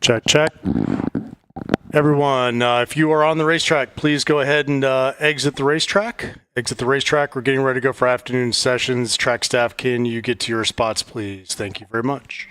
Check, check. Everyone, if you are on the racetrack, please go ahead and exit the racetrack. Exit the racetrack. We're getting ready to go for afternoon sessions. Track staff, can you get to your spots, please? Thank you very much.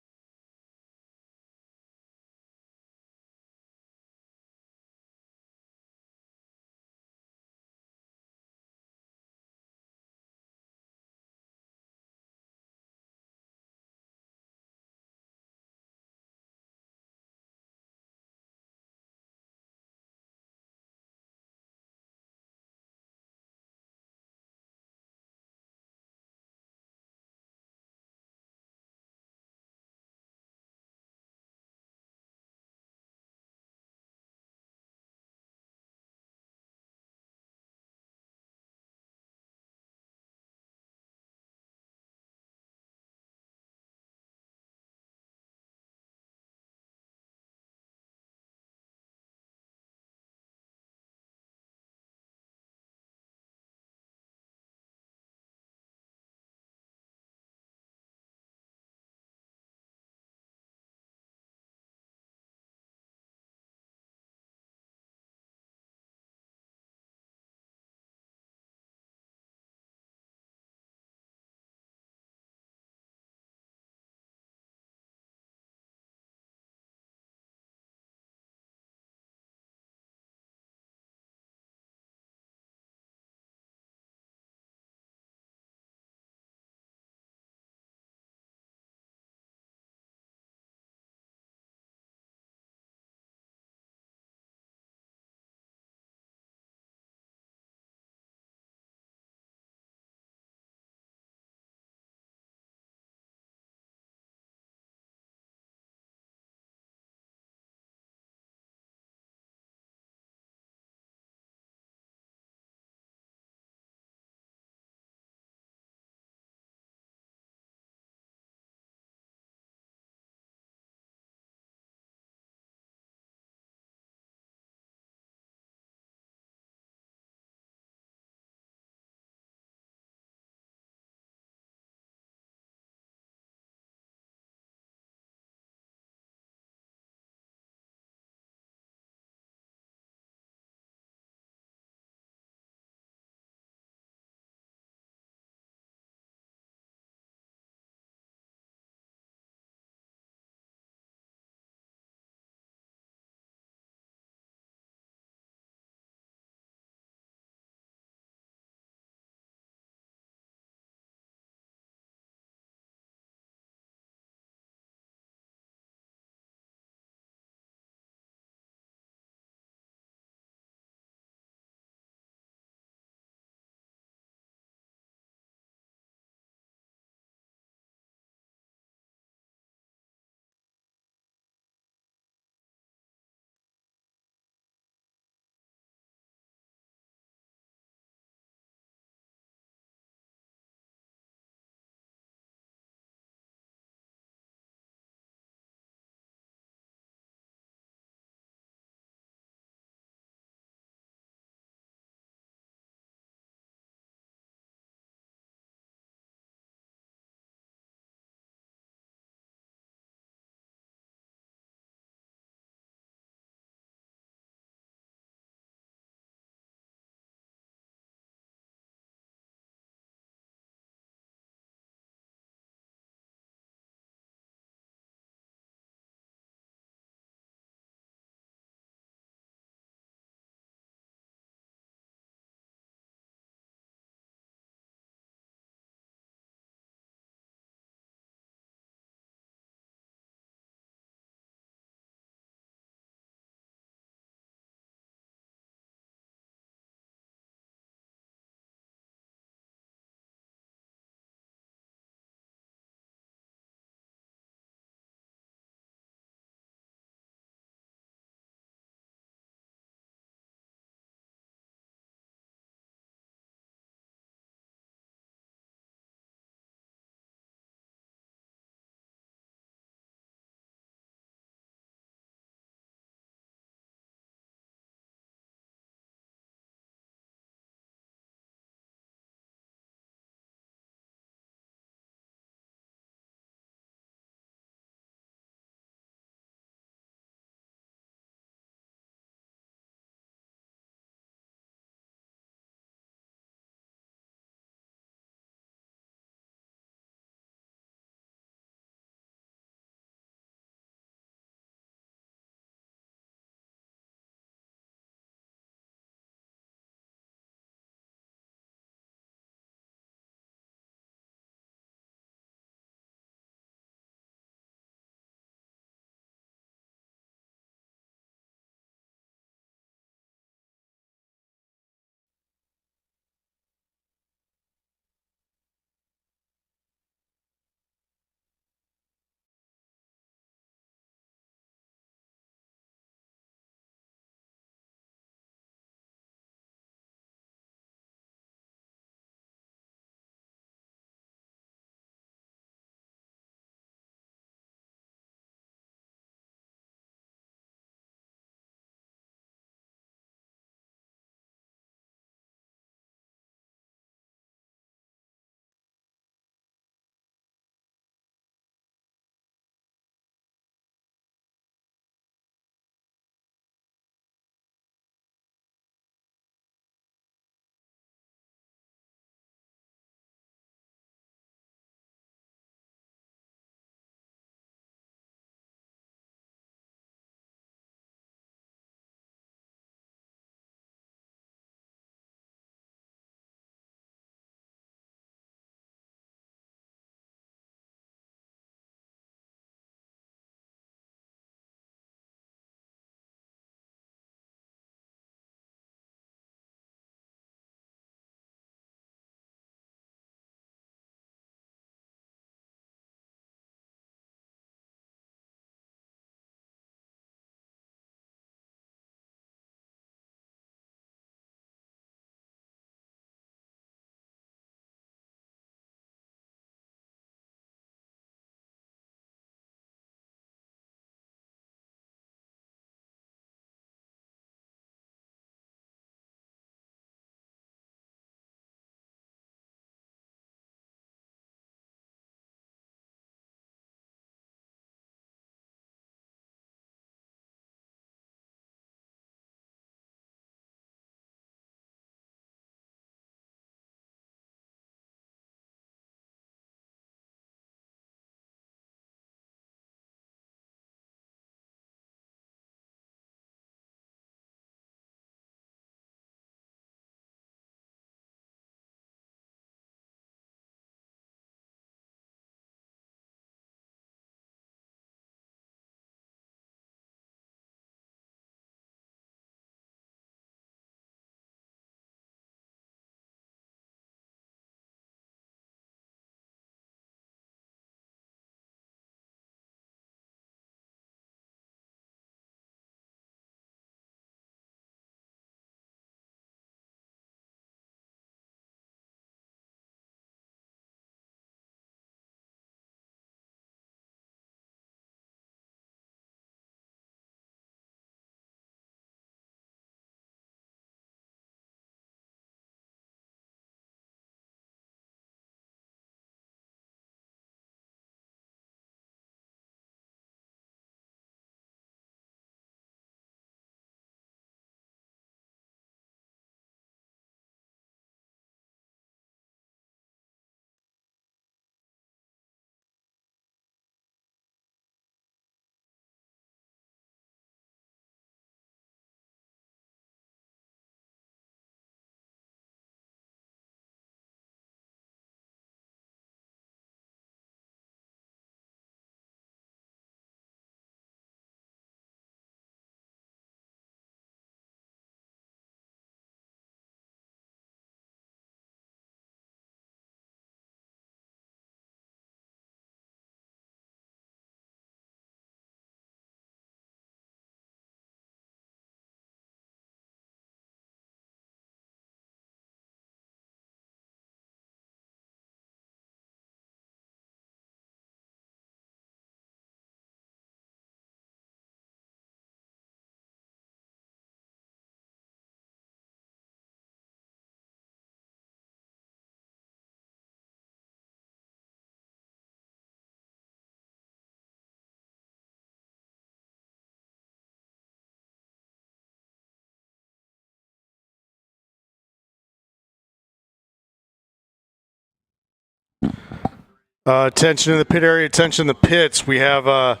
Attention in the pit area. Attention in the pits. We've got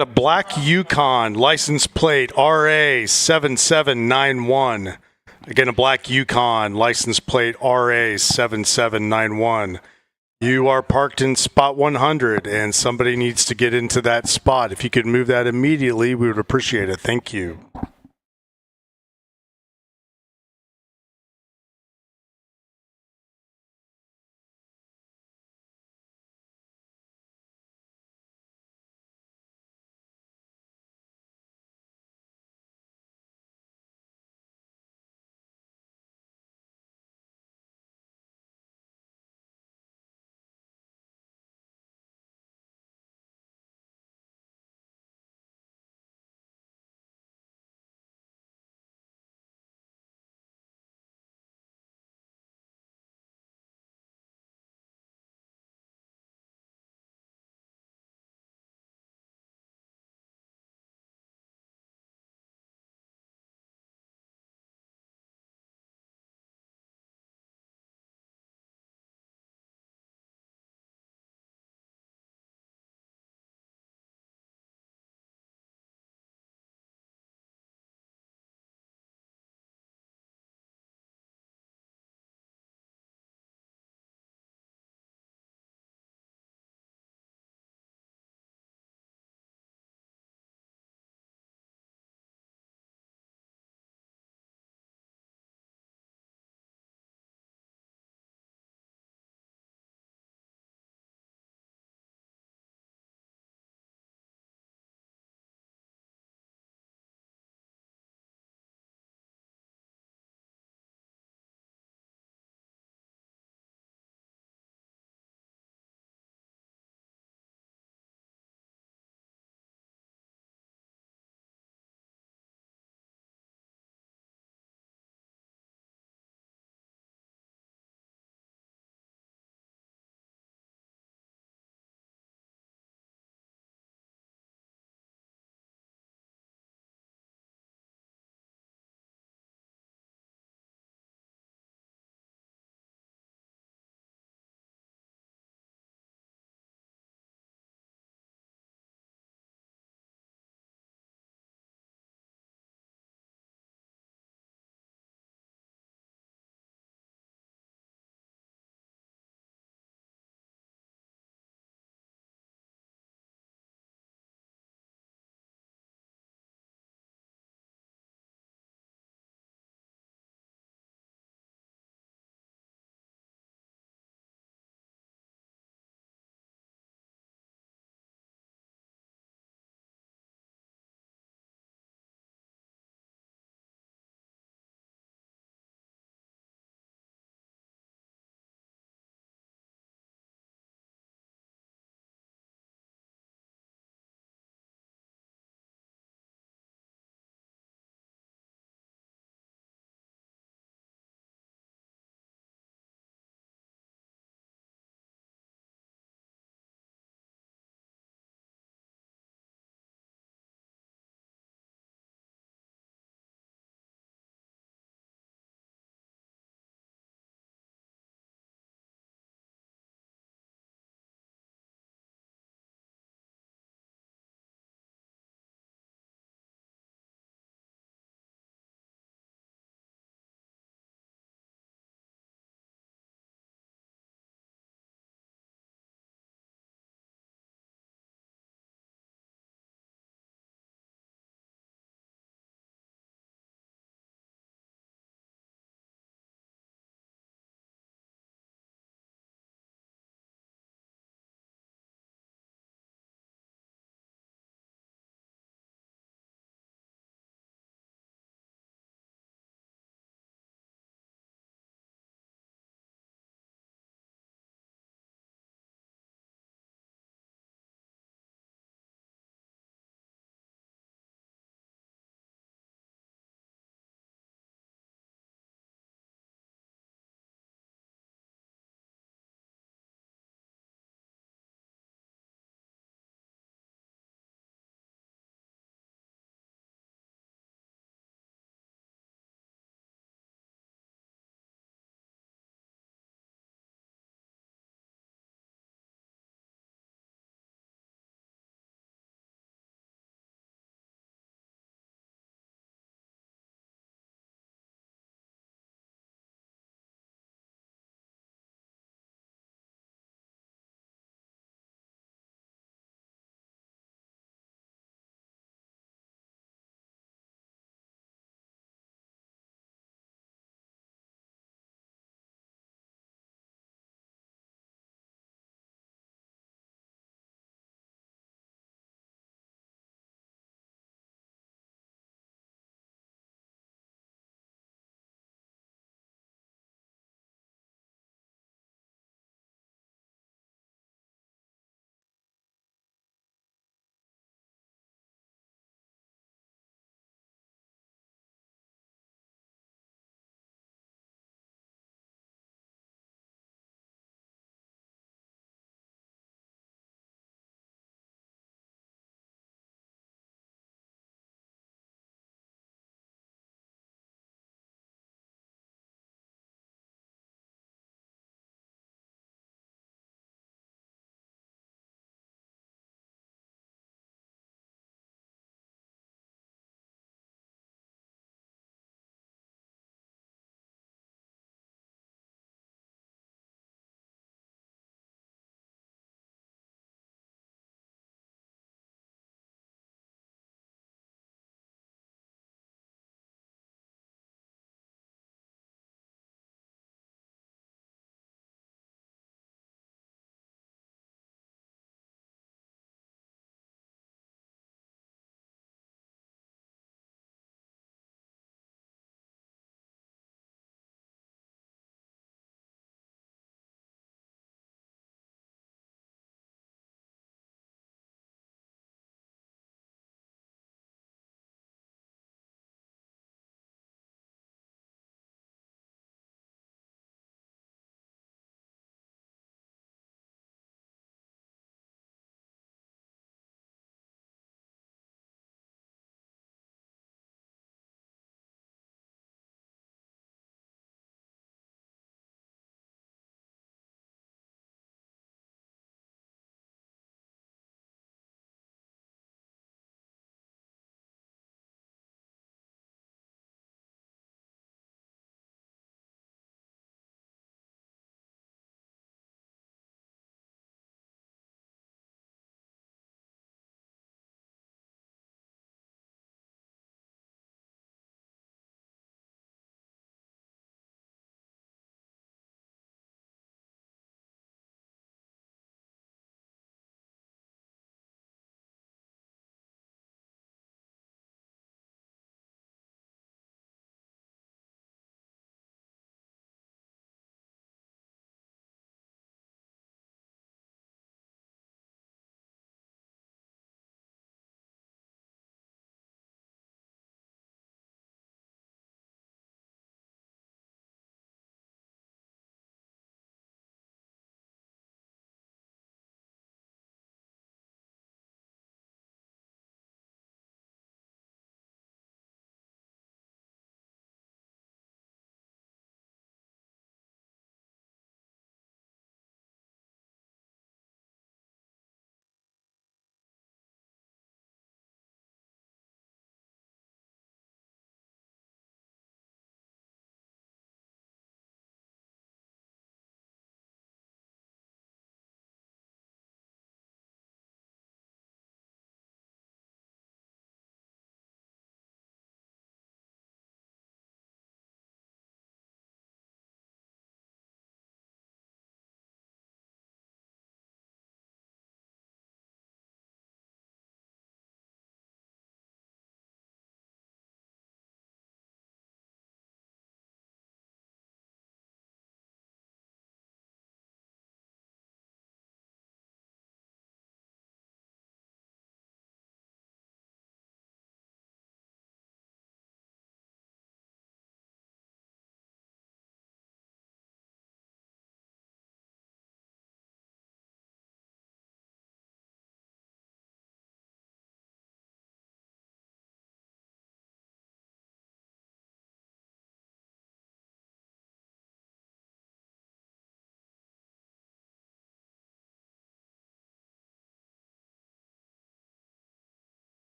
a black Yukon license plate RA7791. Again, a black Yukon license plate RA7791. You are parked in spot 100, and somebody needs to get into that spot. If you could move that immediately, we would appreciate it. Thank you.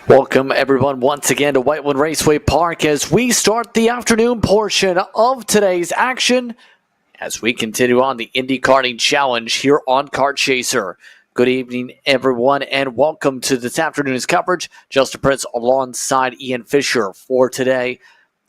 Welcome everyone once again to Whiteland Raceway Park as we start the afternoon portion of today's action as we continue on the Indy Karting Challenge here on Kart Chaser. Good evening everyone and welcome to this afternoon's coverage. Justin Prince alongside Ian Fisher for today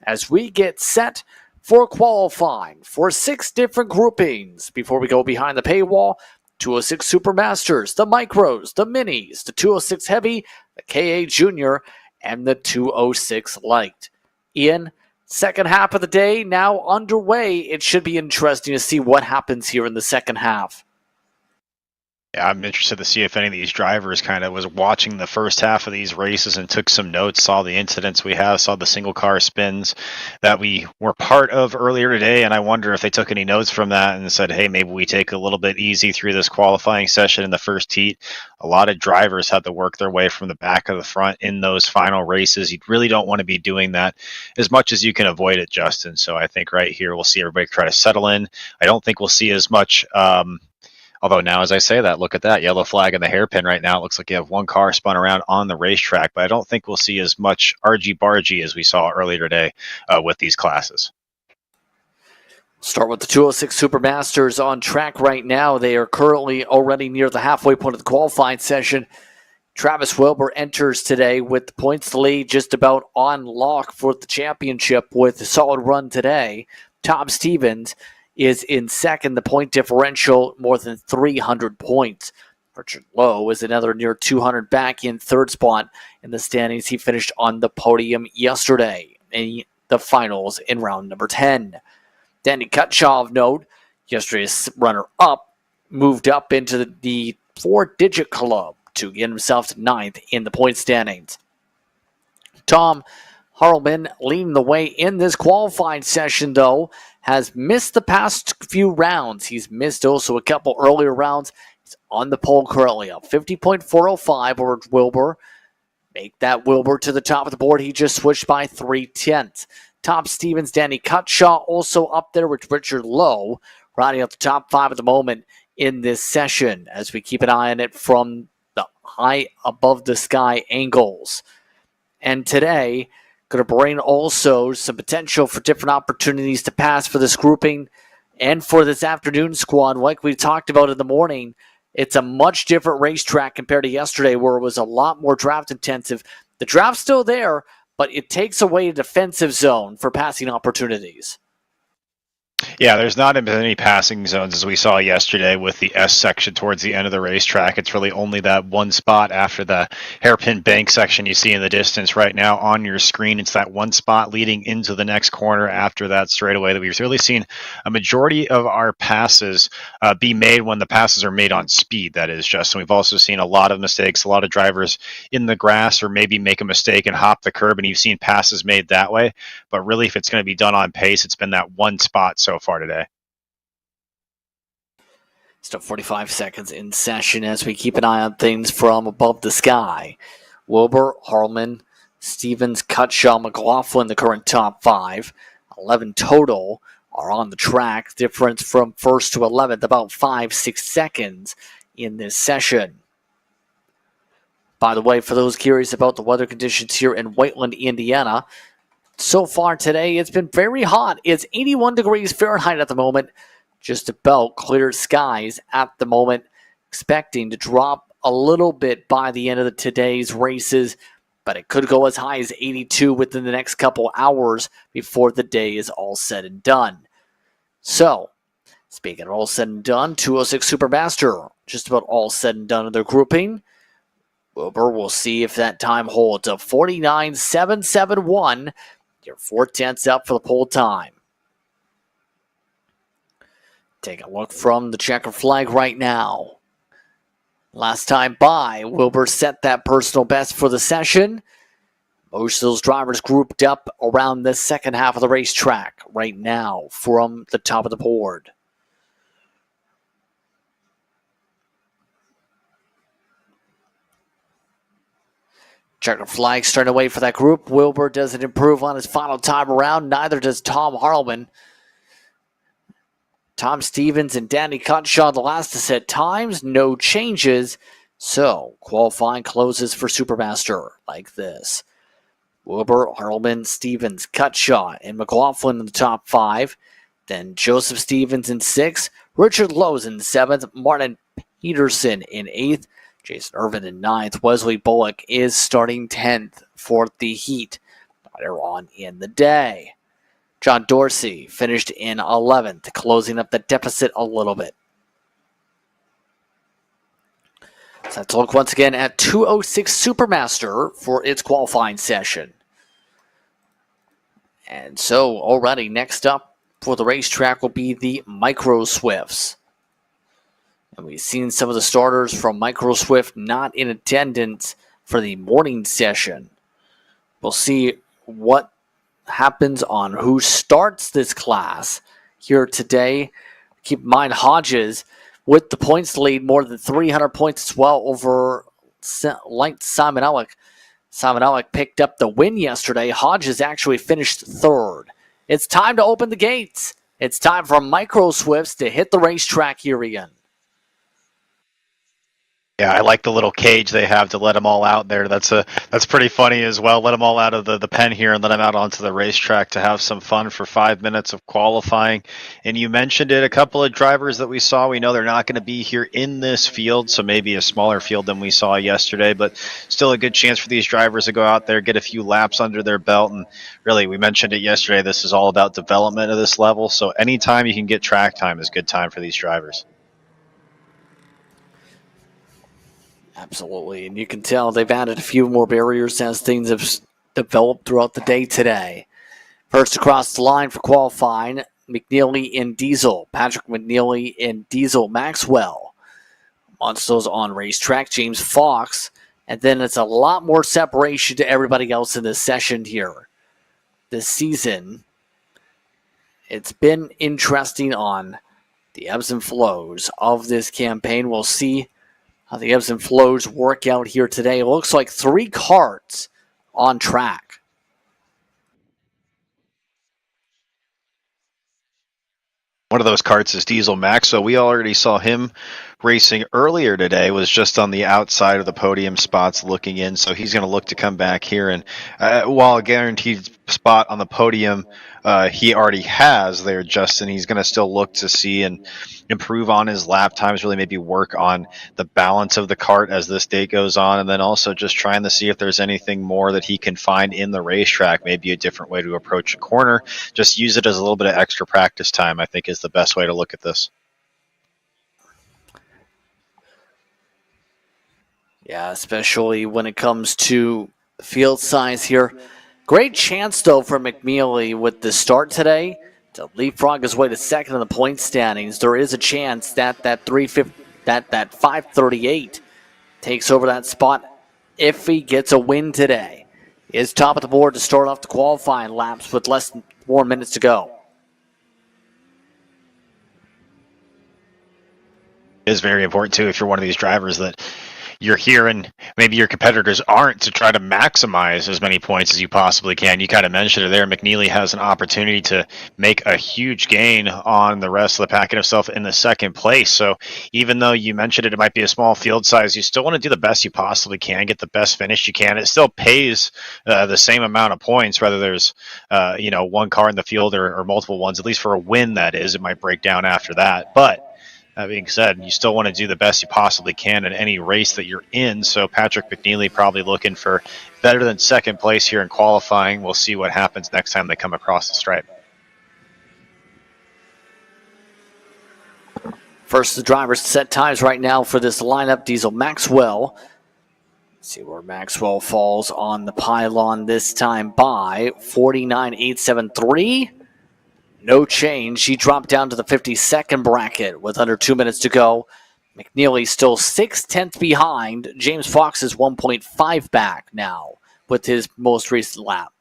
as we get set for qualifying for 6 different groupings before we go behind the paywall. 206 Supermasters, the Micros, the Minis, the 206 Heavy, the KA Junior, and the 206 Light. Ian, second half of the day now underway. It should be interesting to see what happens here in the second half. Yeah, I'm interested to see if any of these drivers kind of was watching the first half of these races and took some notes, saw the incidents we have, saw the single car spins that we were part of earlier today, and I wonder if they took any notes from that and said, hey, maybe we take a little bit easy through this qualifying session in the first heat. A lot of drivers had to work their way from the back of the front in those final races. You really don't want to be doing that as much as you can avoid it, Justin. So I think right here we'll see everybody try to settle in. I don't think we'll see as much although now, as I say that, look at that yellow flag and the hairpin right now. It looks like you have one car spun around on the racetrack, but I don't think we'll see as much argy-bargy as we saw earlier today with these classes. Start with the 206 Supermasters on track right now. They are currently already near the halfway point of the qualifying session. Travis Wilbur enters today with the points lead just about on lock for the championship with a solid run today. Tom Stevens is in second, the point differential more than 300 points. Richard Lowe is another near 200 back in third spot in the standings. He finished on the podium yesterday in the finals in round number 10. Danny Cutshaw of note, yesterday's runner-up, moved up into the 4-digit club to get himself to 9th in the point standings. Tom Harleman leading the way in this qualifying session, though, has missed the past few rounds. He's missed also a couple earlier rounds. He's on the pole currently up 50.405 over Wilbur. Make that Wilbur to the top of the board. He just switched by 3/10. Tom Stevens, Danny Cutshaw also up there with Richard Lowe, rounding out the top 5 at the moment in this session as we keep an eye on it from the high above the sky angles. And today, going to bring also some potential for different opportunities to pass for this grouping and for this afternoon squad. Like we talked about in the morning, it's a much different racetrack compared to yesterday where it was a lot more draft intensive. The draft's still there, but it takes away a defensive zone for passing opportunities. Yeah, there's not as many passing zones as we saw yesterday with the S section towards the end of the racetrack. It's really only that one spot after the hairpin bank section you see in the distance right now on your screen. It's that one spot leading into the next corner after that straightaway that we've really seen a majority of our passes be made when the passes are made on speed, that is, Justin. We've also seen a lot of mistakes, a lot of drivers in the grass or maybe make a mistake and hop the curb, and you've seen passes made that way. But really, if it's going to be done on pace, it's been that one spot so far today. Still 45 seconds in session as we keep an eye on things from above the sky. Wilbur, Harleman, Stevens, Cutshaw, McLaughlin, the current top 5. 11 total are on the track. Difference from first to 11th, about 5-6 seconds in this session. By the way, for those curious about the weather conditions here in Whiteland, Indiana, so far today it's been very hot. It's 81 degrees Fahrenheit at the moment. Just about clear skies at the moment. Expecting to drop a little bit by the end of today's races, but it could go as high as 82 within the next couple hours before the day is all said and done. So, speaking of all said and done, 206 Supermaster, just about all said and done in their grouping. Wilbur, we'll see if that time holds. A 49.771. You're 4/10 up for the pole time. Take a look from the checker flag right now. Last time by, Wilbur set that personal best for the session. Most of those drivers grouped up around the second half of the racetrack right now from the top of the board. Checker flag starting away for that group. Wilbur doesn't improve on his final time around. Neither does Tom Harleman. Tom Stevens and Danny Cutshaw, the last to set times. No changes. So, qualifying closes for Supermaster like this. Wilbur, Harleman, Stevens, Cutshot, and McLaughlin in the top 5. Then Joseph Stevens in 6th, Richard Lowe's in 7th, Martin Peterson in 8th, Jason Irvin in 9th. Wesley Bullock is starting 10th for the heat later on in the day. John Dorsey finished in 11th, closing up the deficit a little bit. So let's look once again at 206 Supermaster for its qualifying session. And so already next up for the racetrack will be the Micro Swifts. And we've seen some of the starters from Micro Swift not in attendance for the morning session. We'll see what happens on who starts this class here today. Keep in mind, Hodges with the points lead, more than 300 points as well over light Simon Ellick. Simon Ellick picked up the win yesterday. Hodges actually finished 3rd. It's time to open the gates. It's time for Micro Swifts to hit the racetrack here again. Yeah, I like the little cage they have to let them all out there. That's pretty funny as well. Let them all out of the pen here and let them out onto the racetrack to have some fun for 5 minutes of qualifying. And you mentioned it, a couple of drivers that we saw. We know they're not going to be here in this field, so maybe a smaller field than we saw yesterday, but still a good chance for these drivers to go out there, get a few laps under their belt. And really, we mentioned it yesterday, this is all about development of this level. So anytime you can get track time is good time for these drivers. Absolutely, and you can tell they've added a few more barriers as things have developed throughout the day today. First across the line for qualifying, McNeely in Diesel, Patrick McNeely in Diesel, Maxwell. Amongst those on racetrack, James Fox, and then it's a lot more separation to everybody else in this session here. This season, it's been interesting on the ebbs and flows of this campaign. We'll see how the ebbs and flows work out here today. It looks like 3 karts on track. One of those karts is Diesel Max, so we already saw him racing earlier today, was just on the outside of the podium spots looking in, so he's going to look to come back here. And while a guaranteed spot on the podium he already has there, Justin, he's going to still look to see and improve on his lap times, really maybe work on the balance of the kart as this day goes on, and then also just trying to see if there's anything more that he can find in the racetrack, maybe a different way to approach a corner. Just use it as a little bit of extra practice time, I think, is the best way to look at this. Yeah, especially when it comes to field size here. Great chance, though, for McNeely with the start today to leapfrog his way to second in the point standings. There is a chance that that 538 takes over that spot if he gets a win today. He is top of the board to start off the qualifying laps with less than 4 minutes to go. It is very important, too, if you're one of these drivers that you're here and maybe your competitors aren't, to try to maximize as many points as you possibly can. You kind of mentioned it there. McNeely has an opportunity to make a huge gain on the rest of the pack and himself in the second place. So even though you mentioned it might be a small field size, you still want to do the best you possibly can, get the best finish you can. It still pays the same amount of points, whether there's one car in the field or multiple ones, at least for a win, that is. It might break down after that. But that being said, you still want to do the best you possibly can in any race that you're in. So Patrick McNeely probably looking for better than second place here in qualifying. We'll see what happens next time they come across the stripe. First, the drivers set times right now for this lineup. Diesel Maxwell. Let's see where Maxwell falls on the pylon this time by 49.873. No change. He dropped down to the 52nd bracket with under 2 minutes to go. McNeely still 6/10 behind. James Fox is 1.5 back now with his most recent lap.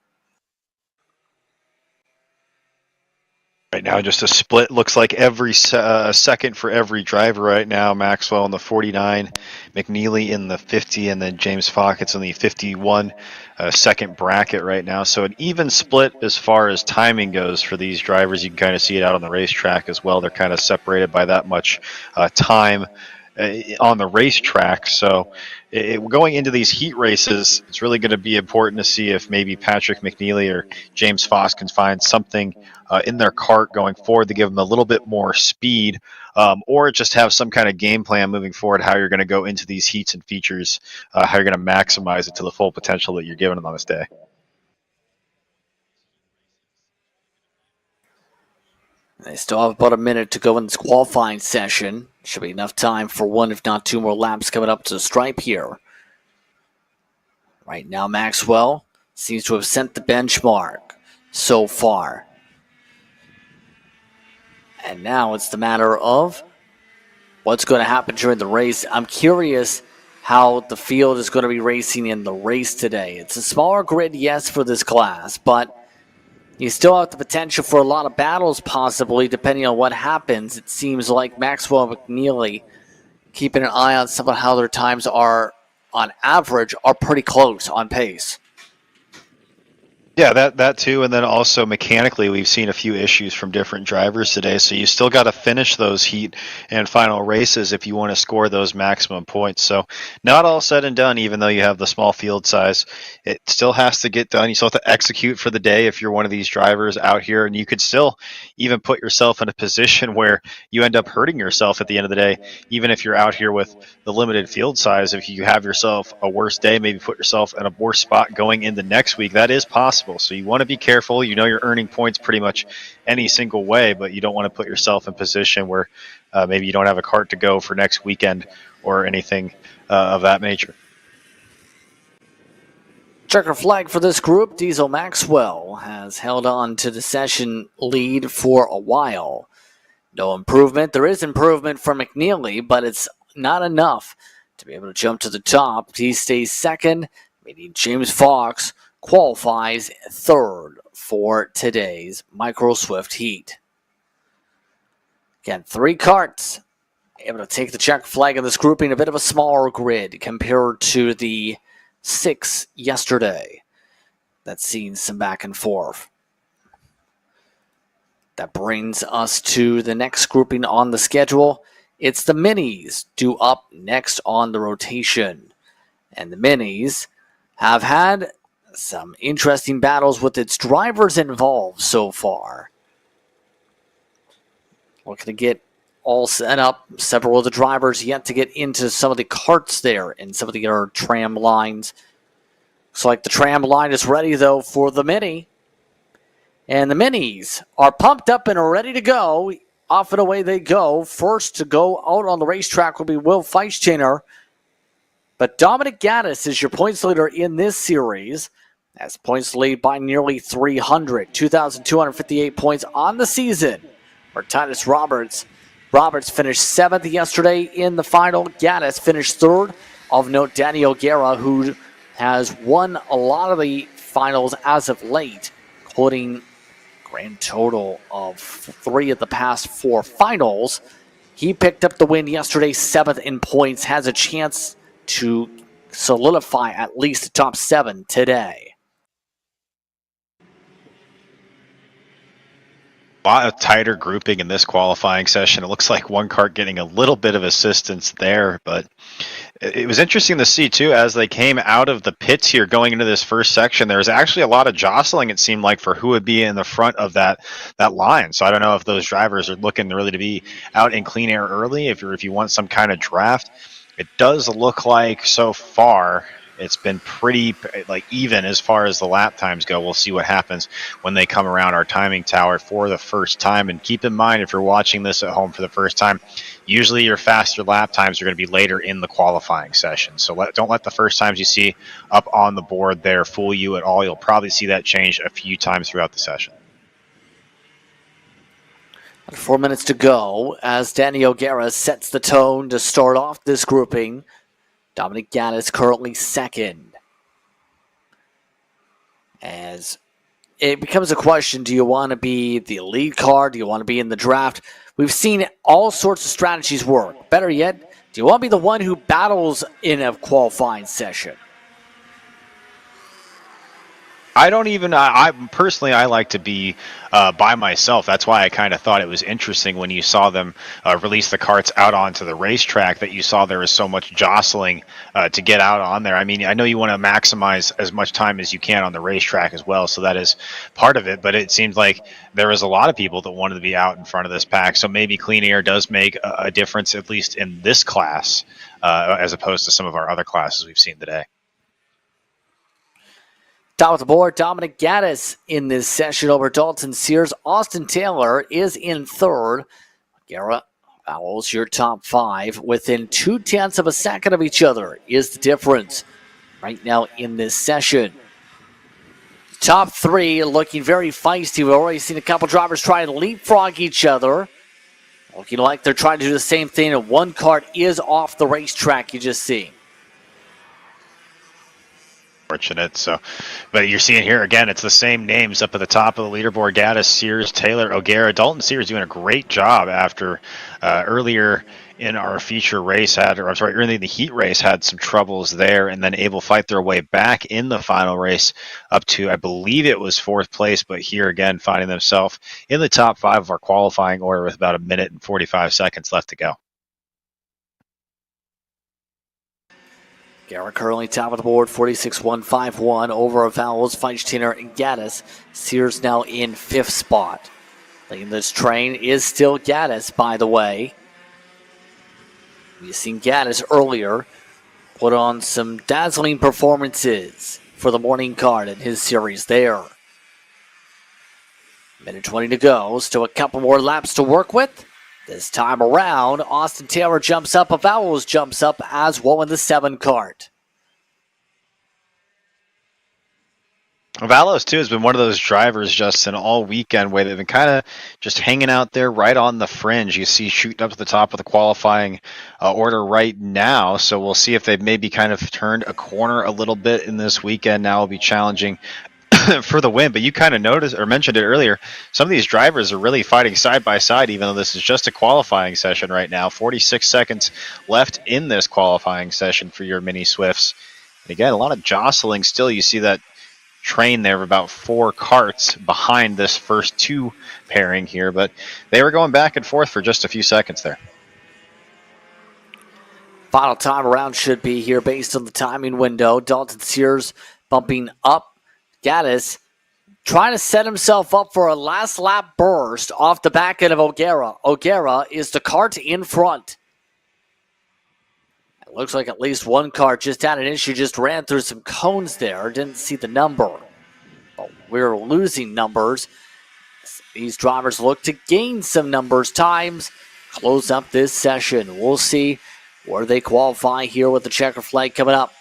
Right now, just a split. Looks like every second for every driver right now. Maxwell in the 49, McNeely in the 50, and then James Fox in the 51 second bracket right now. So an even split as far as timing goes for these drivers. You can kind of see it out on the racetrack as well. They're kind of separated by that much time. on the racetrack. So going into these heat races, it's really going to be important to see if maybe Patrick McNeely or James Foss can find something in their kart going forward to give them a little bit more speed, or just have some kind of game plan moving forward, how you're going to go into these heats and features, how you're going to maximize it to the full potential that you're given on this day. They still have about a minute to go in this qualifying session. Should be enough time for one, if not two more laps coming up to the stripe here. Right now, Maxwell seems to have set the benchmark so far. And now it's the matter of what's going to happen during the race. I'm curious how the field is going to be racing in the race today. It's a smaller grid, yes, for this class, but you still have the potential for a lot of battles possibly, depending on what happens. It seems like Maxwell and McNeely, keeping an eye on some of how their times are on average, are pretty close on pace. Yeah, that too, and then also mechanically, we've seen a few issues from different drivers today. So you still got to finish those heat and final races if you want to score those maximum points. So not all said and done, even though you have the small field size, it still has to get done. You still have to execute for the day if you're one of these drivers out here, and you could still even put yourself in a position where you end up hurting yourself at the end of the day, even if you're out here with the limited field size. If you have yourself a worse day, maybe put yourself in a worse spot going into next week, that is possible. So you want to be careful. You know you're earning points pretty much any single way, but you don't want to put yourself in position where maybe you don't have a kart to go for next weekend or anything of that nature. Checker flag for this group. Diesel Maxwell has held on to the session lead for a while. No improvement. There is improvement for McNeely, but it's not enough to be able to jump to the top. He stays second, meaning James Fox qualifies third for today's Micro Swift Heat. Again, 3 karts able to take the check flag in this grouping, a bit of a smaller grid compared to the 6 yesterday. That's seen some back and forth. That brings us to the next grouping on the schedule. It's the minis due up next on the rotation. And the minis have had some interesting battles with its drivers involved so far. Looking to get all set up. Several of the drivers yet to get into some of the karts there and some of the other tram lines. Looks like the tram line is ready, though, for the mini. And the minis are pumped up and are ready to go. Off and away they go. First to go out on the racetrack will be Will Feischtainer. But Dominic Gaddis is your points leader in this series. As points lead by nearly 300. 2,258 points on the season. Where Titus Roberts finished 7th yesterday in the final. Gaddis finished 3rd. Of note, Danny O'Gara, who has won a lot of the finals as of late, including grand total of 3 of the past 4 finals. He picked up the win yesterday, 7th in points, has a chance to solidify at least the top 7 today. A lot of tighter grouping in this qualifying session. It looks like one kart getting a little bit of assistance there, but it was interesting to see too, as they came out of the pits here going into this first section, there was actually a lot of jostling, it seemed like, for who would be in the front of that line. So I don't know if those drivers are looking really to be out in clean air early, if you want some kind of draft. It does look like so far it's been pretty even as far as the lap times go. We'll see what happens when they come around our timing tower for the first time. And keep in mind, if you're watching this at home for the first time, usually your faster lap times are going to be later in the qualifying session. So don't let the first times you see up on the board there fool you at all. You'll probably see that change a few times throughout the session. 4 minutes to go as Danny O'Gara sets the tone to start off this grouping. Dominic Gaddis currently second. As it becomes a question, do you want to be the lead car? Do you want to be in the draft? We've seen all sorts of strategies work. Better yet, do you want to be the one who battles in a qualifying session? I don't even. I personally, I like to be by myself. That's why I kind of thought it was interesting when you saw them release the carts out onto the racetrack. That you saw there was so much jostling to get out on there. I mean, I know you want to maximize as much time as you can on the racetrack as well, so that is part of it. But it seemed like there was a lot of people that wanted to be out in front of this pack. So maybe clean air does make a difference, at least in this class, as opposed to some of our other classes we've seen today. Top of the board, Dominic Gaddis in this session over Dalton Sears. Austin Taylor is in third. Garrett Vowles, your top five. Within 0.2 of a second of each other is the difference right now in this session. Top three looking very feisty. We've already seen a couple drivers try to leapfrog each other. Looking like they're trying to do the same thing, and one kart is off the racetrack, you just see. Fortunate. So, but you're seeing here again, it's the same names up at the top of the leaderboard: Gaddis, Sears, Taylor, O'Gara. Dalton Sears doing a great job after earlier in our feature race early in the heat race had some troubles there, and then able to fight their way back in the final race up to, I believe it was fourth place, but here again finding themselves in the top five of our qualifying order with about 1 minute and 45 seconds left to go. Garrett currently top of the board, 46.151 over Vowles, Feinsteiner, and Gaddis. Sears now in fifth spot. Leading this train is still Gaddis, by the way. We've seen Gaddis earlier put on some dazzling performances for the morning kart in his series there. Minute 20 to go, still a couple more laps to work with. This time around, Austin Taylor jumps up, Vowles jumps up as well in the 7 kart. Valos, too, has been one of those drivers, Justin, all weekend where they've been kind of just hanging out there right on the fringe. You see shooting up to the top of the qualifying order right now. So we'll see if they've maybe kind of turned a corner a little bit in this weekend. Now will be challenging for the win. But you kind of noticed or mentioned it earlier, some of these drivers are really fighting side by side, even though this is just a qualifying session right now. 46 seconds left in this qualifying session for your mini Swifts. And again, a lot of jostling still. You see that train there of about 4 karts behind this first 2 pairing here, but they were going back and forth for just a few seconds there. Final time around should be here based on the timing window. Dalton Sears bumping up. Gaddis trying to set himself up for a last lap burst off the back end of O'Gara. O'Gara is the kart in front. It looks like at least one kart just had an issue, just ran through some cones there. Didn't see the number. But we're losing numbers. These drivers look to gain some numbers, times, close up this session. We'll see where they qualify here with the checker flag coming up.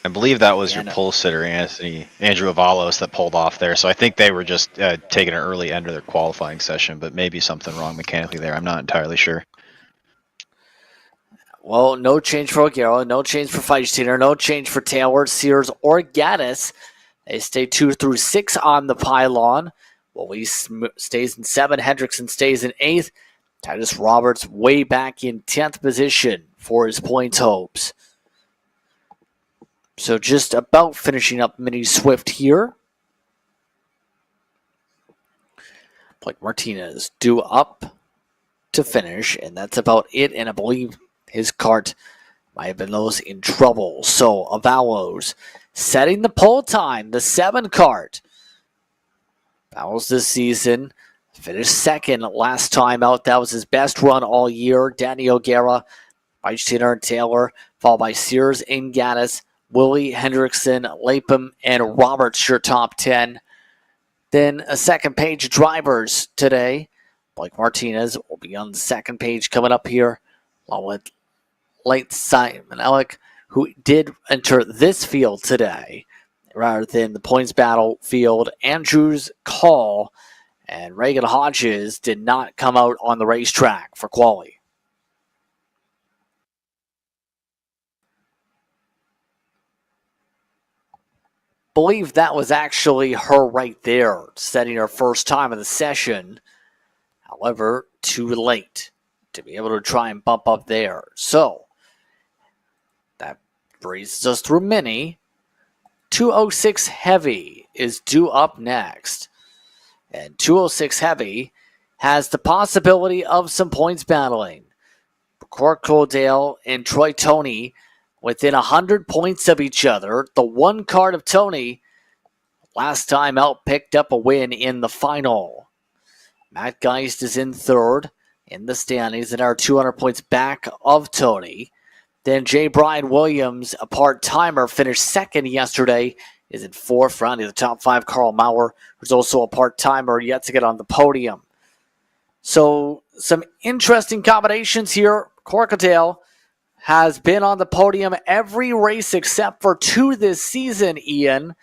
I believe that was your pole sitter, Andrew Avalos, that pulled off there. So I think they were just taking an early end of their qualifying session, but maybe something wrong mechanically there. I'm not entirely sure. Well, no change for O'Gara, no change for Feinsteiner, no change for Taylor, Sears, or Gaddis. They stay 2 through 6 on the pylon. Willie stays in 7. Hendrickson stays in 8th. Titus Roberts way back in 10th position for his points hopes. So just about finishing up Mini Swift here. Blake Martinez due up to finish, and that's about it. And I believe his kart might have been those in trouble. So Avalos setting the pole time, the 7 kart. Avalos this season finished second last time out. That was his best run all year. Danny O'Gara, Feinsteiner, and Taylor, followed by Sears and Gaddis. Willie, Hendrickson, Lapham, and Roberts, your top 10. Then a second page of drivers today. Blake Martinez will be on the second page coming up here, along with Late Simon Ellick, who did enter this field today, rather than the points battle field. Andrews Call and Reagan Hodges did not come out on the racetrack for quali. Believe that was actually her right there, setting her first time of the session. However, too late to be able to try and bump up there. So, that breezes us through Mini. 206 Heavy is due up next. And 206 Heavy has the possibility of some points battling. Cork Coldale and Troy Toney within 100 points of each other. The one card of Toney last time out picked up a win in the final. Matt Geist is in third in the standings and are 200 points back of Toney. Then J. Brian Williams, a part-timer, finished second yesterday, is in fourth, rounding the top five. Carl Maurer, who's also a part-timer, yet to get on the podium. So some interesting combinations here. Corkadale has been on the podium every race except for 2 this season, Ian,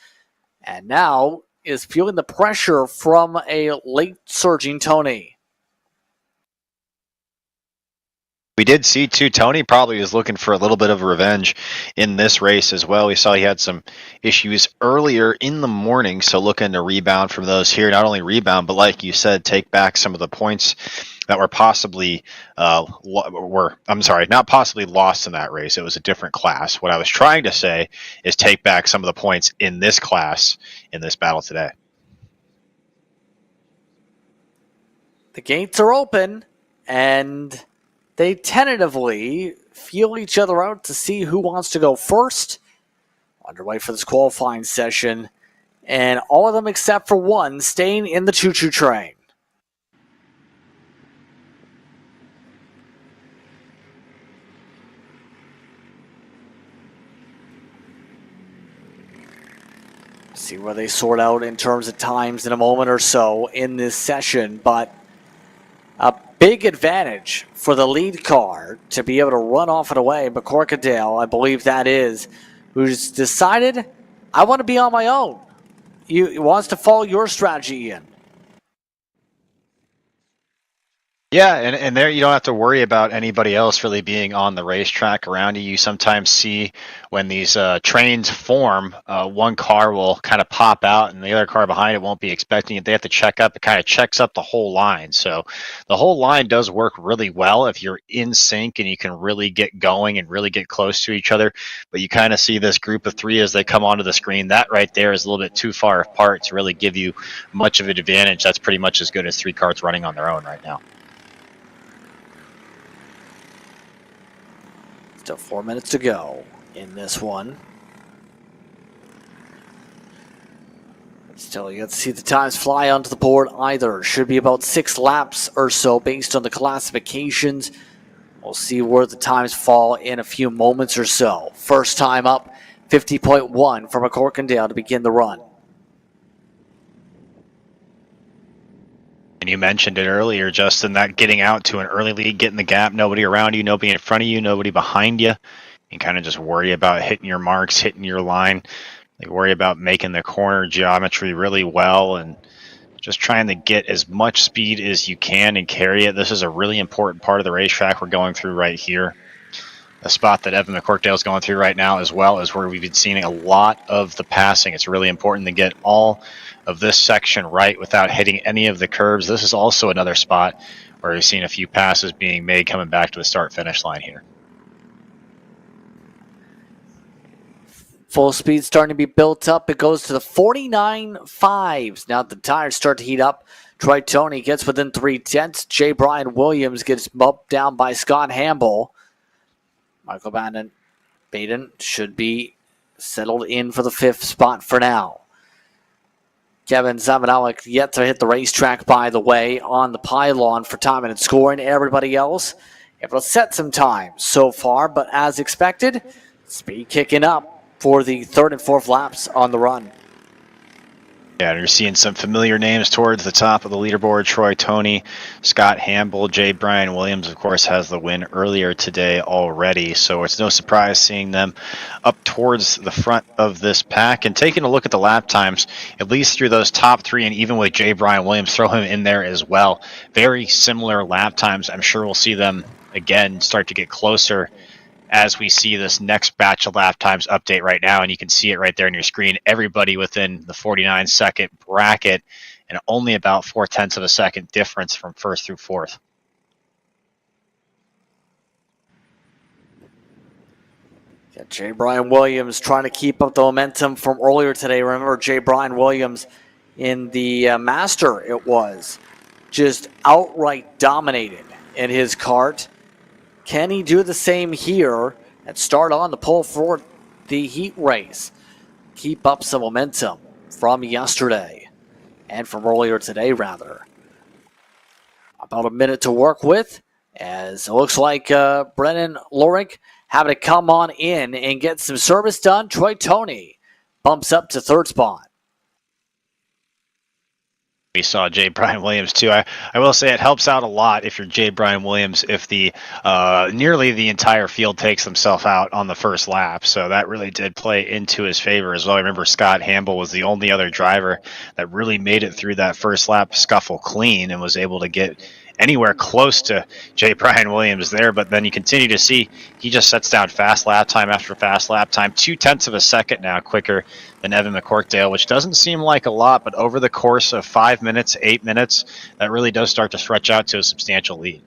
and now is feeling the pressure from a late surging Toney. We did see too, Toney probably was looking for a little bit of revenge in this race as well. We saw he had some issues earlier in the morning, so looking to rebound from those here. Not only rebound, but like you said, take back some of the points that were possibly, not possibly lost in that race. It was a different class. What I was trying to say is take back some of the points in this class in this battle today. The gates are open, and they tentatively feel each other out to see who wants to go first. Underway for this qualifying session, and all of them except for one staying in the choo-choo train. See where they sort out in terms of times in a moment or so in this session, but a big advantage for the lead car to be able to run off and away. But Corkadale, I believe that is, who's decided, I want to be on my own. He wants to follow your strategy, Ian. Yeah, and there you don't have to worry about anybody else really being on the racetrack around you. You sometimes see when these trains form, one car will kind of pop out and the other car behind it won't be expecting it. They have to check up. It kind of checks up the whole line. So the whole line does work really well if you're in sync and you can really get going and really get close to each other. But you kind of see this group of three as they come onto the screen. That right there is a little bit too far apart to really give you much of an advantage. That's pretty much as good as three cars running on their own right now. Still 4 minutes to go in this one. Still, you have to see the times fly onto the board either. Should be about 6 laps or so based on the classifications. We'll see where the times fall in a few moments or so. First time up, 50.1 from a Corkindale to begin the run. And you mentioned it earlier, Justin, that getting out to an early lead, getting the gap, nobody around you, nobody in front of you, nobody behind you. You kind of just worry about hitting your marks, hitting your line. You worry about making the corner geometry really well and just trying to get as much speed as you can and carry it. This is a really important part of the racetrack we're going through right here. A spot that Evan McCorkdale is going through right now, as well as where we've been seeing a lot of the passing. It's really important to get all of this section right without hitting any of the curbs. This is also another spot where we've seen a few passes being made coming back to the start-finish line here. Full speed starting to be built up. It goes to the 49.5s. Now the tires start to heat up. Troy Toney gets within 3/10. J. Brian Williams gets bumped down by Scott Hamble. Michael Baden should be settled in for the 5th spot for now. Kevin Zamanalik yet to hit the racetrack, by the way, on the pylon for timing and scoring. Everybody else able to set some time so far, but as expected, speed kicking up for the 3rd and 4th laps on the run. Yeah, and you're seeing some familiar names towards the top of the leaderboard. Troy Toney, Scott Hamble, J. Brian Williams, of course, has the win earlier today already. So it's no surprise seeing them up towards the front of this pack. And taking a look at the lap times, at least through those top 3, and even with J. Brian Williams, throw him in there as well. Very similar lap times. I'm sure we'll see them again start to get closer as we see this next batch of lap times update right now, and you can see it right there on your screen. Everybody within the 49-second bracket, and only about 0.4 of a second difference from 1st through 4th. Yeah, J. Brian Williams trying to keep up the momentum from earlier today. Remember, J. Brian Williams in the Master, it was just outright dominated in his kart. Can he do the same here and start on the pole for the heat race? Keep up some momentum from yesterday and from earlier today, rather. About a minute to work with, as it looks like Brennan Lorick having to come on in and get some service done. Troy Toney bumps up to third spot. We saw Jay Brian Williams too. I will say it helps out a lot if you're Jay Brian Williams if the nearly the entire field takes themselves out on the first lap. So that really did play into his favor as well. I remember Scott Hamble was the only other driver that really made it through that first lap scuffle clean and was able to get anywhere close to Jay Brian Williams there. But then you continue to see he just sets down fast lap time after fast lap time, 0.2 of a second now quicker than Evan McCorkdale, which doesn't seem like a lot, but over the course of 5 minutes, 8 minutes, that really does start to stretch out to a substantial lead.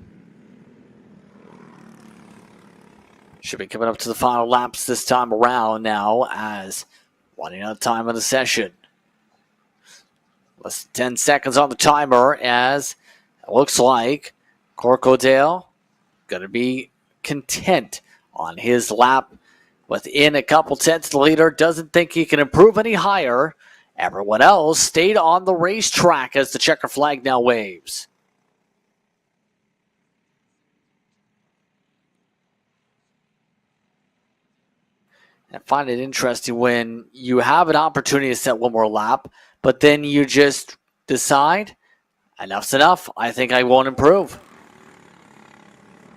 Should be coming up to the final laps this time around now, as running out of time of the session. Less than 10 seconds on the timer, as it looks like Corkadale going to be content on his lap. Within a couple tenths, the leader doesn't think he can improve any higher. Everyone else stayed on the racetrack as the checker flag now waves. I find it interesting when you have an opportunity to set one more lap, but then you just decide, enough's enough. I think I won't improve.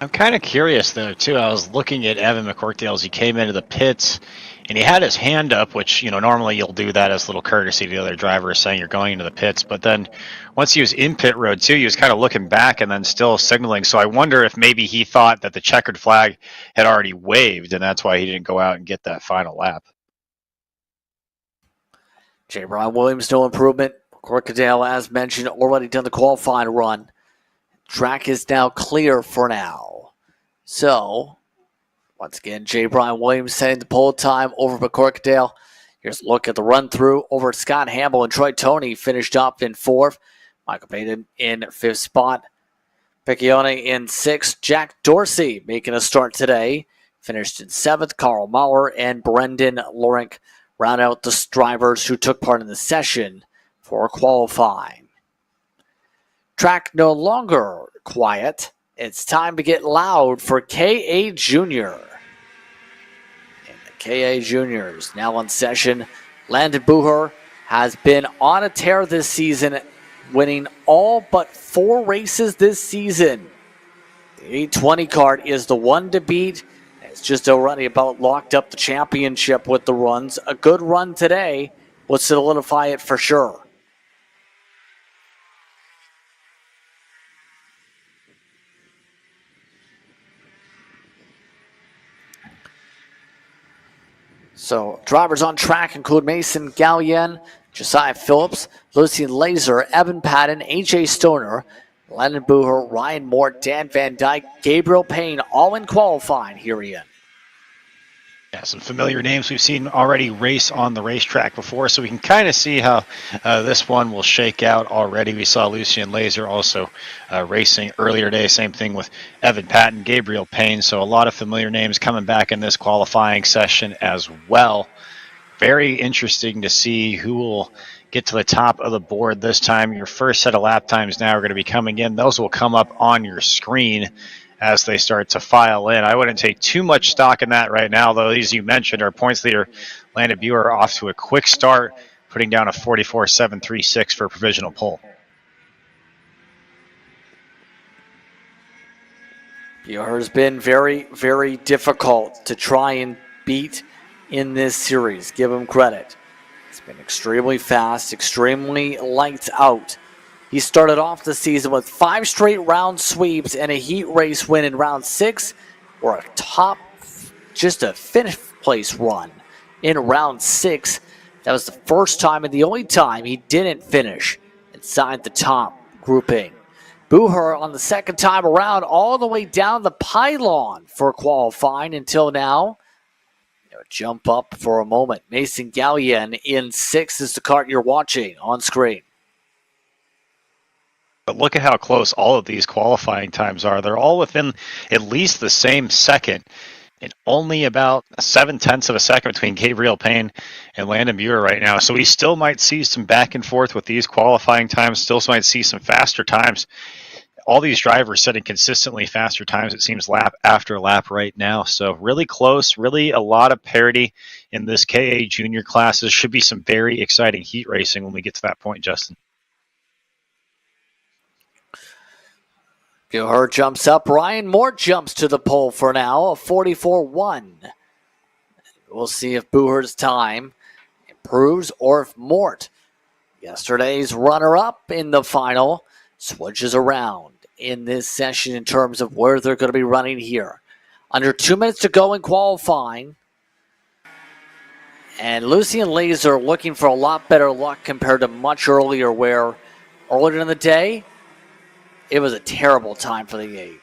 I'm kind of curious, though, too. I was looking at Evan McCorkdale as he came into the pits, and he had his hand up, which, normally you'll do that as a little courtesy to the other drivers saying you're going into the pits. But then once he was in pit road, too, he was kind of looking back and then still signaling. So I wonder if maybe he thought that the checkered flag had already waved, and that's why he didn't go out and get that final lap. J. Brian Williams, no improvement. Corkadale, as mentioned, already done the qualifying run. Track is now clear for now. So, once again, J. Brian Williams setting the pole time over McCorkdale. Here's a look at the run-through over Scott Hamble and Troy Toney finished up in fourth. Michael Payton in fifth spot. Piccione in sixth. Jack Dorsey making a start today. Finished in seventh. Carl Maurer and Brendan Lorick round out the drivers who took part in the session for qualifying. Track no longer quiet. It's time to get loud for KA Junior. And the KA Juniors now on session. Landon Bucher has been on a tear this season, winning all but 4 races this season. The 820 kart is the one to beat. It's just already about locked up the championship with the runs. A good run today would solidify it for sure. So, drivers on track include Mason Gallienne, Josiah Phillips, Lucian Laser, Evan Patton, AJ Stoner, Landon Bucher, Ryan Moore, Dan Van Dyke, Gabriel Payne, all in qualifying here, Ian. Yeah, some familiar names we've seen already race on the racetrack before, so we can kind of see how this one will shake out already. We saw Lucian Laser also racing earlier today. Same thing with Evan Patton, Gabriel Payne, so a lot of familiar names coming back in this qualifying session as well. Very interesting to see who will get to the top of the board this time. Your first set of lap times now are going to be coming in. Those will come up on your screen as they start to file in. I wouldn't take too much stock in that right now, though. As you mentioned, our points leader, Landon Bucher, off to a quick start, putting down a 44.736 for provisional pole. Bucher has been very, very difficult to try and beat in this series. Give him credit. It's been extremely fast, extremely lights out. He started off the season with 5 straight round sweeps and a heat race win in round 6, or a top, just a fifth place run in round 6. That was the first time and the only time he didn't finish inside the top grouping. Bucher on the second time around all the way down the pylon for qualifying until now. Jump up for a moment. Mason Gallion in 6th is the kart you're watching on screen. But look at how close all of these qualifying times are. They're all within at least the same second, and only about 0.7 of a second between Gabriel Payne and Landon Buer right now. So we still might see some back and forth with these qualifying times, still might see some faster times. All these drivers setting consistently faster times, it seems, lap after lap right now. So really close, really a lot of parity in this KA junior classes. Should be some very exciting heat racing when we get to that point, Justin. Buer jumps up. Ryan Mort jumps to the pole for now, a 44-1. We'll see if Buer's time improves or if Mort, yesterday's runner-up in the final, switches around in this session in terms of where they're going to be running here. Under 2 minutes to go in qualifying. And Lucien Laser looking for a lot better luck compared to much earlier, where earlier in the day, it was a terrible time for the 8.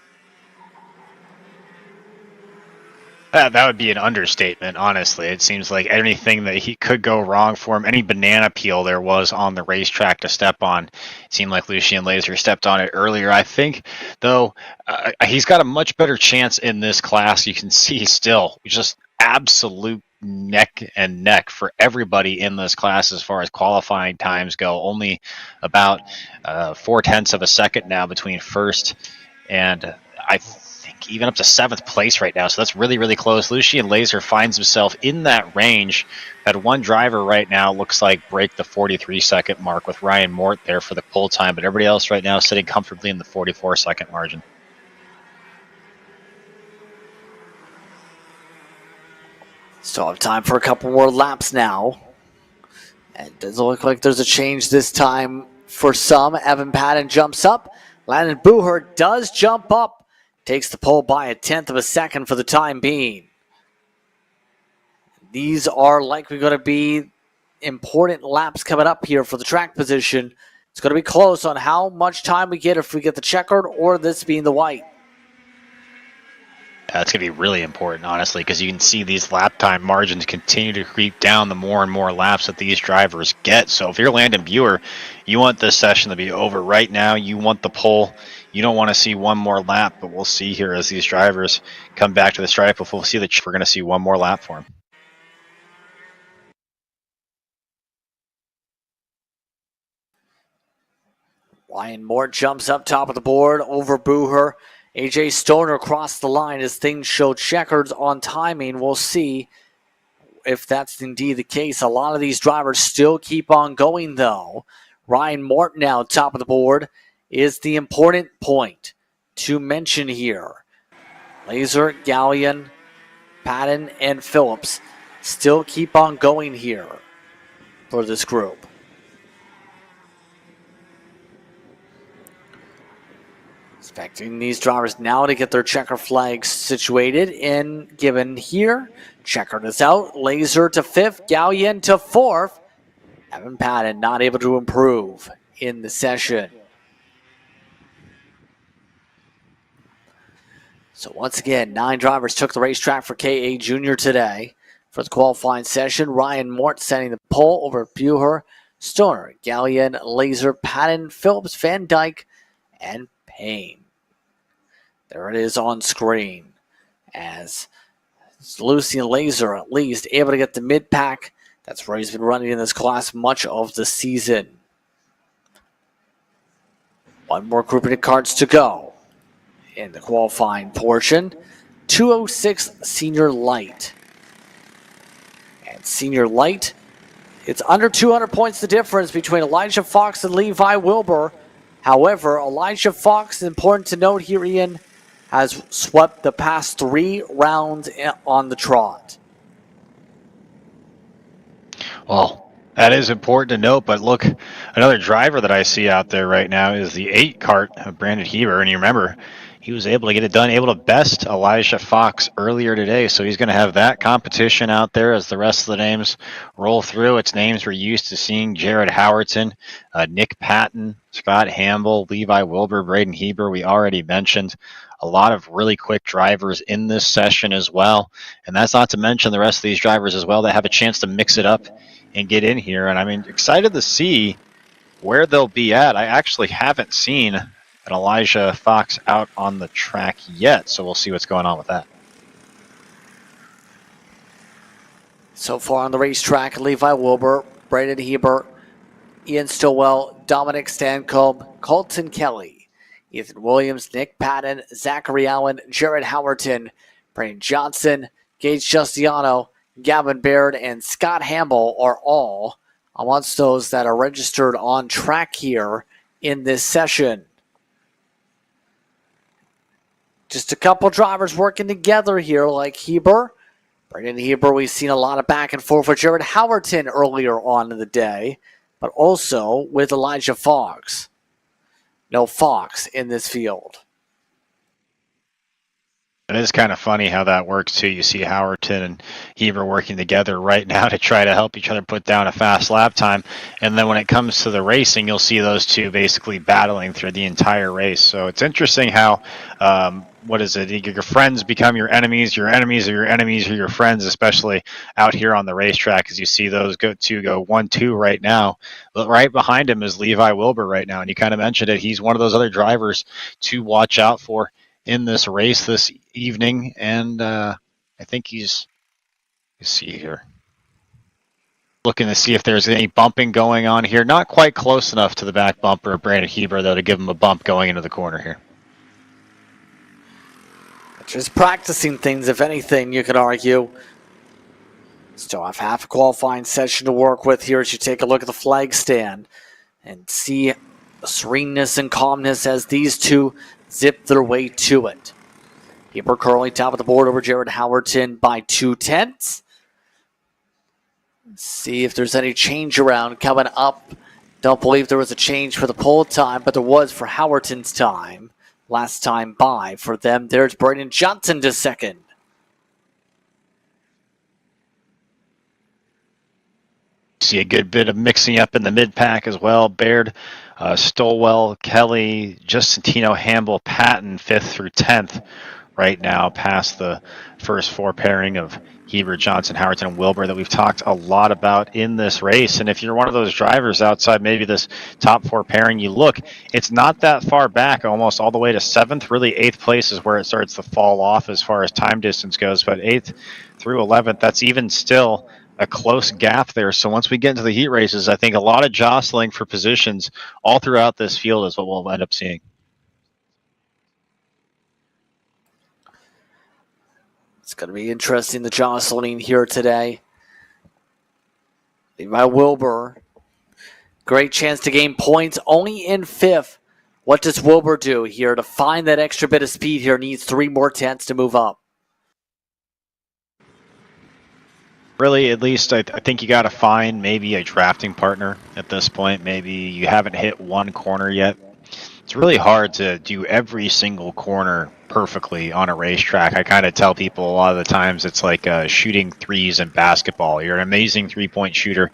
That would be an understatement, honestly. It seems like anything that he could go wrong for him, any banana peel there was on the racetrack to step on, it seemed like Lucien Laser stepped on it earlier. I think, though, he's got a much better chance in this class. You can see still just absolute neck and neck for everybody in this class as far as qualifying times go. Only about 0.4 of a second now between first and I think even up to 7th place right now. So that's really, really close. Lucien Laser finds himself in that range. Had one driver right now looks like break the 43-second mark with Ryan Mort there for the pole time, but everybody else right now sitting comfortably in the 44-second margin. Still have time for a couple more laps now. And it doesn't look like there's a change this time for some. Evan Patton jumps up. Landon Buer does jump up. Takes the pole by 0.1 of a second for the time being. These are likely going to be important laps coming up here for the track position. It's going to be close on how much time we get, if we get the checkered or this being the white. That's going to be really important, honestly, because you can see these lap time margins continue to creep down the more and more laps that these drivers get. So if you're Landon Buer, you want this session to be over right now. You want the pole. You don't want to see one more lap, but we'll see here as these drivers come back to the stripe. If we'll see we're going to see one more lap for him. Ryan Mort jumps up top of the board over Buer. AJ Stoner crossed the line as things show checkers on timing. We'll see if that's indeed the case. A lot of these drivers still keep on going, though. Ryan Mort now top of the board is the important point to mention here. Laser, Gallion, Patton, and Phillips still keep on going here for this group. Expecting these drivers now to get their checker flags situated and given here. Checkered is out. Laser to 5th. Gallion to 4th. Evan Patton not able to improve in the session. So once again, 9 drivers took the racetrack for KA Junior today. For the qualifying session, Ryan Mort setting the pole over Buer, Stoner, Gallion, Laser, Patton, Phillips, Van Dyke, and Payne. There it is on screen as Lucien Laser at least able to get the mid-pack. That's where he's been running in this class much of the season. One more grouping of karts to go in the qualifying portion. 206 Senior Light. And Senior Light, it's under 200 points the difference between Elijah Fox and Levi Wilbur. However, Elijah Fox, important to note here, Ian, has swept the past 3 rounds on the trot. Well, that is important to note, but look, another driver that I see out there right now is the 8 kart of Brandon Heber. And you remember, he was able to get it done, able to best Elijah Fox earlier today. So he's going to have that competition out there as the rest of the names roll through. It's names we're used to seeing: Jared Howerton, Nick Patton, Scott Hamble, Levi Wilbur, Braden Heber. We already mentioned a lot of really quick drivers in this session as well. And that's not to mention the rest of these drivers as well that have a chance to mix it up and get in here. And I mean, excited to see where they'll be at. I actually haven't seen an Elijah Fox out on the track yet, so we'll see what's going on with that. So far on the racetrack, Levi Wilbur, Braden Heber, Ian Stillwell, Dominic Stancombe, Colton Kelly, Ethan Williams, Nick Patton, Zachary Allen, Jared Howerton, Brandon Johnson, Gage Justiano, Gavin Baird, and Scott Hamble are all amongst those that are registered on track here in this session. Just a couple drivers working together here, like Heber. Brandon Heber, we've seen a lot of back and forth with Jared Howerton earlier on in the day, but also with Elijah Fox. No Fox in this field. It is kind of funny how that works too. You see Howerton and Heber working together right now to try to help each other put down a fast lap time. And then when it comes to the racing, you'll see those two basically battling through the entire race. So it's interesting how, your friends become your enemies are your enemies are your friends, especially out here on the racetrack, as you see those go 1-2 right now. But right behind him is Levi Wilbur right now. And you kind of mentioned it. He's one of those other drivers to watch out for in this race this evening, and I think let's see here, looking to see if there's any bumping going on here. Not quite close enough to the back bumper of Brandon Heber, though, to give him a bump going into the corner here. Just practicing things, if anything, you could argue. Still have half a qualifying session to work with here as you take a look at the flag stand and see the sereneness and calmness as these two zip their way to it. Heber currently top of the board over Jared Howerton by 0.2. See if there's any change around coming up. Don't believe there was a change for the pole time, but there was for Howerton's time. Last time by for them. There's Brandon Johnson to second. See a good bit of mixing up in the mid-pack as well. Baird, Stowell, Kelly, Justino, Hamble, Patton, 5th through 10th right now, past the first four pairing of Heber, Johnson, Howerton, and Wilbur that we've talked a lot about in this race. And if you're one of those drivers outside maybe this top four pairing, you look, it's not that far back, almost all the way to 7th. Really, 8th place is where it starts to fall off as far as time distance goes. But 8th through 11th, that's even still a close gap there. So once we get into the heat races, I think a lot of jostling for positions all throughout this field is what we'll end up seeing. It's going to be interesting, the jostling here today. Levi Wilbur, great chance to gain points, only in 5th. What does Wilbur do here to find that extra bit of speed here? Needs 3 more tenths to move up. Really, at least I think you got to find maybe a drafting partner at this point. Maybe you haven't hit one corner yet. It's really hard to do every single corner perfectly on a racetrack. I kind of tell people a lot of the times it's like shooting threes in basketball. You're an amazing three-point shooter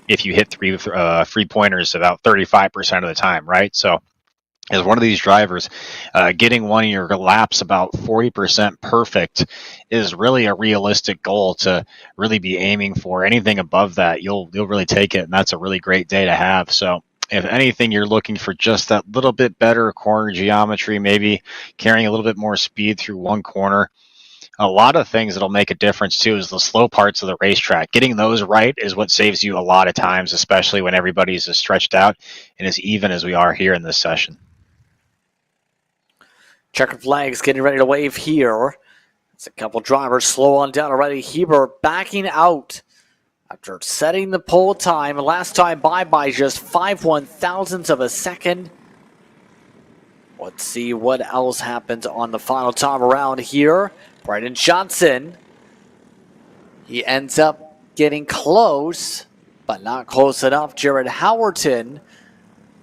if you hit three-pointers about 35% of the time, right? So as one of these drivers, getting one of your laps about 40% perfect is really a realistic goal to really be aiming for. Anything above that, you'll really take it, and that's a really great day to have. So if anything, you're looking for just that little bit better corner geometry, maybe carrying a little bit more speed through one corner. A lot of things that'll make a difference, too, is the slow parts of the racetrack. Getting those right is what saves you a lot of times, especially when everybody's as stretched out and as even as we are here in this session. Checkered flags getting ready to wave here. It's a couple drivers slow on down already. Heber backing out after setting the pole time. Last time by just 5/1000ths of a second. Let's see what else happens on the final time around here. Brandon Johnson. He ends up getting close, but not close enough. Jared Howerton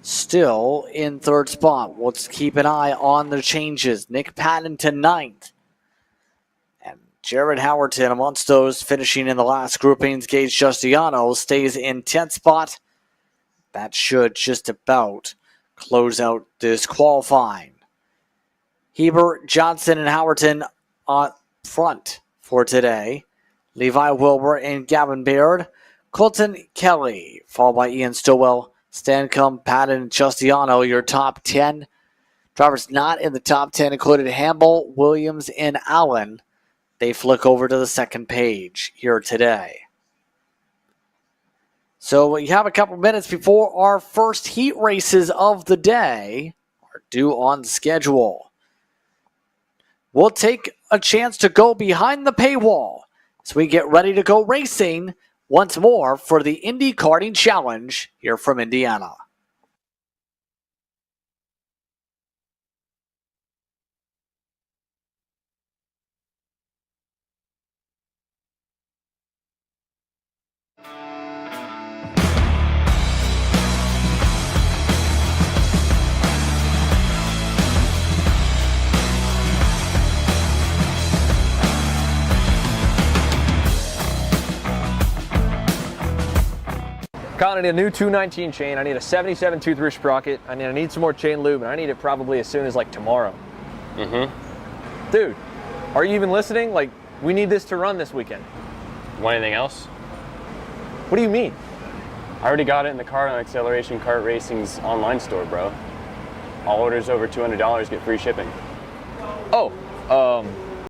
still in third spot. Let's keep an eye on the changes. Nick Patton to ninth. And Jared Howerton amongst those finishing in the last groupings. Gage Justiano stays in 10th spot. That should just about close out this qualifying. Hebert, Johnson, and Howerton on front for today. Levi Wilbur and Gavin Baird. Colton Kelly, followed by Ian Stowell, Stancomb, Patton, and Justiano, your top 10. Drivers not in the top 10 included Hamble, Williams, and Allen. They flick over to the second page here today. So we have a couple minutes before our first heat races of the day are due on schedule. We'll take a chance to go behind the paywall as we get ready to go racing once more for the Indy Karting Challenge here from Indiana. I need a new 219 chain. I need a 77 toothbrush sprocket. I need some more chain lube, and I need it probably as soon as like tomorrow. Dude, are you even listening? Like, we need this to run this weekend. Want anything else? What do you mean? I already got it in the Kart on Acceleration Kart Racing's online store, bro. All orders over $200 get free shipping. Oh,